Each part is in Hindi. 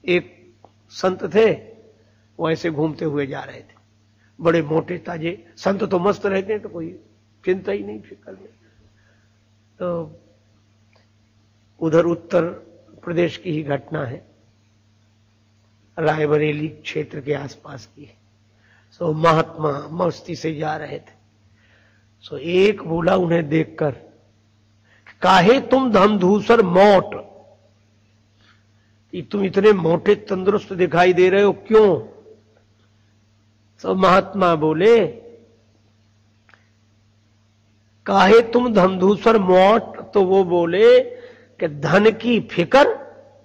एक संत थे, वो ऐसे घूमते हुए जा रहे थे, बड़े मोटे ताजे। संत तो मस्त रहते हैं, तो कोई चिंता ही नहीं, फिक्र नहीं। तो उधर उत्तर प्रदेश की ही घटना है, रायबरेली क्षेत्र के आसपास की है। सो महात्मा मस्ती से जा रहे थे। सो एक बोला उन्हें देखकर, काहे तुम धमधूसर मोट, तुम इतने मोटे तंदुरुस्त दिखाई दे रहे हो, क्यों? तो महात्मा बोले, काहे तुम धमधूसर मोट? तो वो बोले कि धन की फिकर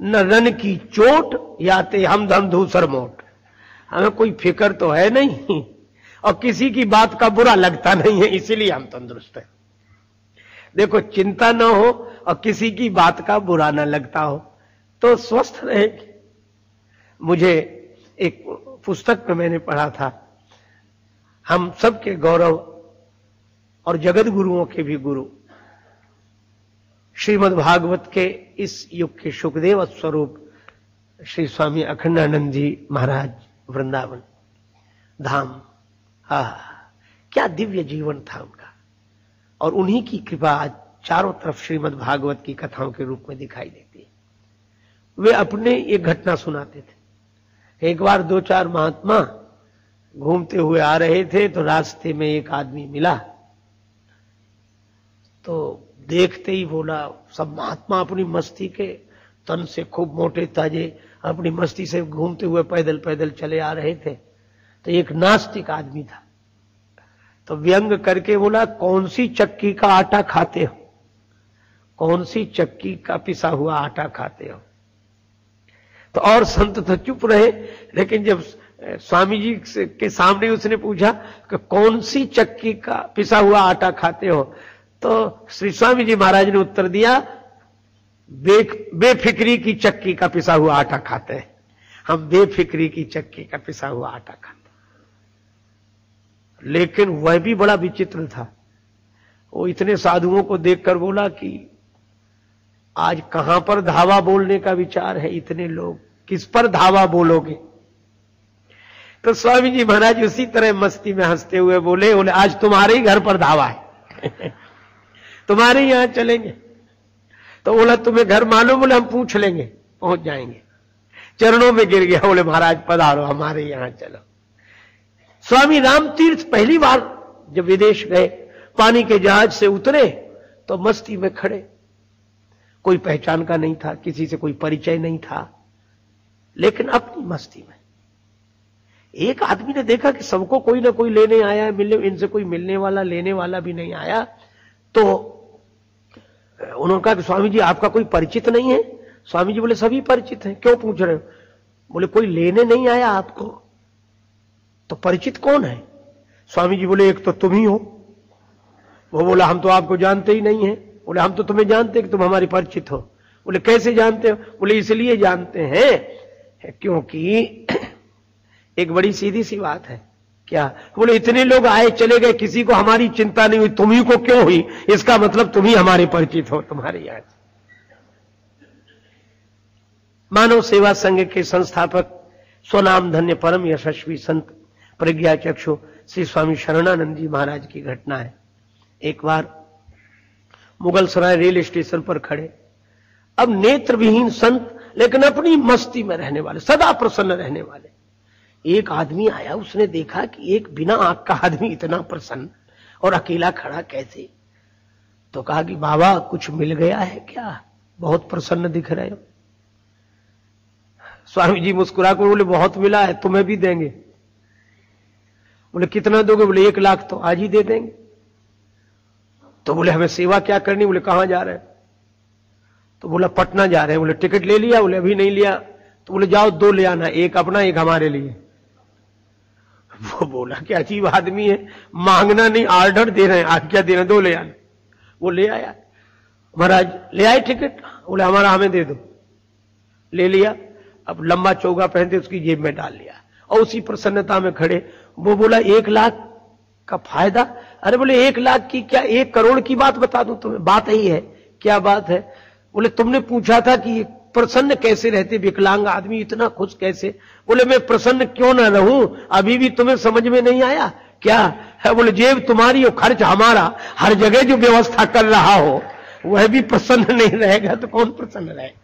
न रन की चोट, याते हम धमधूसर मोट। हमें कोई फिकर तो है नहीं और किसी की बात का बुरा लगता नहीं है, इसीलिए हम तंदुरुस्त हैं। देखो, चिंता ना हो और किसी की बात का बुरा ना लगता हो तो स्वस्थ रहेगी। मुझे एक पुस्तक में मैंने पढ़ा था, हम सबके गौरव और जगत गुरुओं के भी गुरु श्रीमद् भागवत के इस युग के सुखदेव स्वरूप श्री स्वामी अखंडानंद जी महाराज वृंदावन धाम, क्या दिव्य जीवन था उनका। और उन्हीं की कृपा आज चारों तरफ श्रीमद् भागवत की कथाओं के रूप में दिखाई देती है। वे अपने एक घटना सुनाते थे। एक बार 2-4 महात्मा घूमते हुए आ रहे थे, तो रास्ते में एक आदमी मिला, तो देखते ही बोला, सब महात्मा अपनी मस्ती के तन से खूब मोटे ताजे अपनी मस्ती से घूमते हुए पैदल पैदल चले आ रहे थे। तो एक नास्तिक आदमी था, तो व्यंग करके बोला, कौन सी चक्की का आटा खाते हो? कौन सी चक्की का पिसा हुआ आटा खाते हो? तो और संत तो चुप रहे, लेकिन जब स्वामी जी के सामने उसने पूछा कि कौन सी चक्की का पिसा हुआ आटा खाते हो, तो श्री स्वामी जी महाराज ने उत्तर दिया, बेफिक्री की चक्की का पिसा हुआ आटा खाते हैं। हम बेफिक्री की चक्की का पिसा हुआ आटा खाते हैं। लेकिन वह भी बड़ा विचित्र था। वो इतने साधुओं को देखकर बोला कि आज कहां पर धावा बोलने का विचार है? इतने लोग, किस पर धावा बोलोगे? तो स्वामी जी महाराज उसी तरह मस्ती में हंसते हुए बोले, आज तुम्हारे ही घर पर धावा है तुम्हारे यहां चलेंगे। तो बोला, तुम्हें घर मालूम? बोले, हम पूछ लेंगे, पहुंच जाएंगे। चरणों में गिर गया, बोले महाराज पधारो, हमारे यहां चलो। स्वामी राम तीर्थ पहली बार जब विदेश गए, पानी के जहाज से उतरे तो मस्ती में खड़े, कोई पहचान का नहीं था, किसी से कोई परिचय नहीं था, लेकिन अपनी मस्ती में। एक आदमी ने देखा कि सबको कोई ना कोई लेने आया है, मिलने, इनसे कोई मिलने वाला लेने वाला भी नहीं आया। तो उन्होंने कहा कि स्वामी जी आपका कोई परिचित नहीं है? स्वामी जी बोले, सभी परिचित हैं, क्यों पूछ रहे हो? बोले, कोई लेने नहीं आया आपको? तो परिचित कौन है? स्वामी जी बोले, एक तो तुम ही हो। वो बोला, हम तो आपको जानते ही नहीं है। बोले, हम तो तुम्हें जानते हैं कि तुम हमारे परिचित हो। बोले, कैसे जानते हो? बोले, इसलिए जानते हैं क्योंकि एक बड़ी सीधी सी बात है। क्या? बोले, इतने लोग आए चले गए, किसी को हमारी चिंता नहीं हुई, तुम्ही को क्यों हुई? इसका मतलब तुम ही हमारे परिचित हो, तुम्हारे यहां। मानव सेवा संघ के संस्थापक स्वनाम धन्य परम यशस्वी संत प्रज्ञा चक्षु श्री स्वामी शरणानंद जी महाराज की घटना है। एक बार मुगल सराय रेल स्टेशन पर खड़े, अब नेत्रविहीन संत, लेकिन अपनी मस्ती में रहने वाले, सदा प्रसन्न रहने वाले। एक आदमी आया, उसने देखा कि एक बिना आंख का आदमी इतना प्रसन्न और अकेला खड़ा कैसे? तो कहा कि बाबा कुछ मिल गया है क्या? बहुत प्रसन्न दिख रहे हो। स्वामी जी मुस्कुरा कर बोले, बहुत मिला है, तुम्हें भी देंगे। बोले, कितना दोगे? बोले, 1 लाख तो आज ही दे देंगे। तो बोले, हमें सेवा क्या करनी? बोले, कहां जा रहे हैं? तो बोला, पटना जा रहे हैं। बोले, टिकट ले लिया? बोले, अभी नहीं लिया। तो बोले, जाओ 2 ले आना, एक अपना एक हमारे लिए। वो बोला, क्या अजीब आदमी है, मांगना नहीं, ऑर्डर दे रहे हैं, आज्ञा दे रहे हैं, 2 ले आना। वो ले आया। महाराज ले आए टिकट? बोले, हमारा हमें दे दो। ले लिया। अब लंबा चौगा पहनते उसकी जेब में डाल लिया और उसी प्रसन्नता में खड़े। वो बोला, 1 लाख का फायदा? अरे बोले, 1 लाख की क्या, 1 करोड़ की बात बता दूं तुम्हें। बात यही है। क्या बात है? बोले, तुमने पूछा था कि प्रसन्न कैसे रहते विकलांग आदमी, इतना खुश कैसे? बोले मैं प्रसन्न क्यों ना रहूं, अभी भी तुम्हें समझ में नहीं आया क्या है? बोले जेब तुम्हारी और खर्च हमारा, हर जगह जो व्यवस्था कर रहा हो वह भी प्रसन्न नहीं रहेगा तो कौन प्रसन्न रहेगा?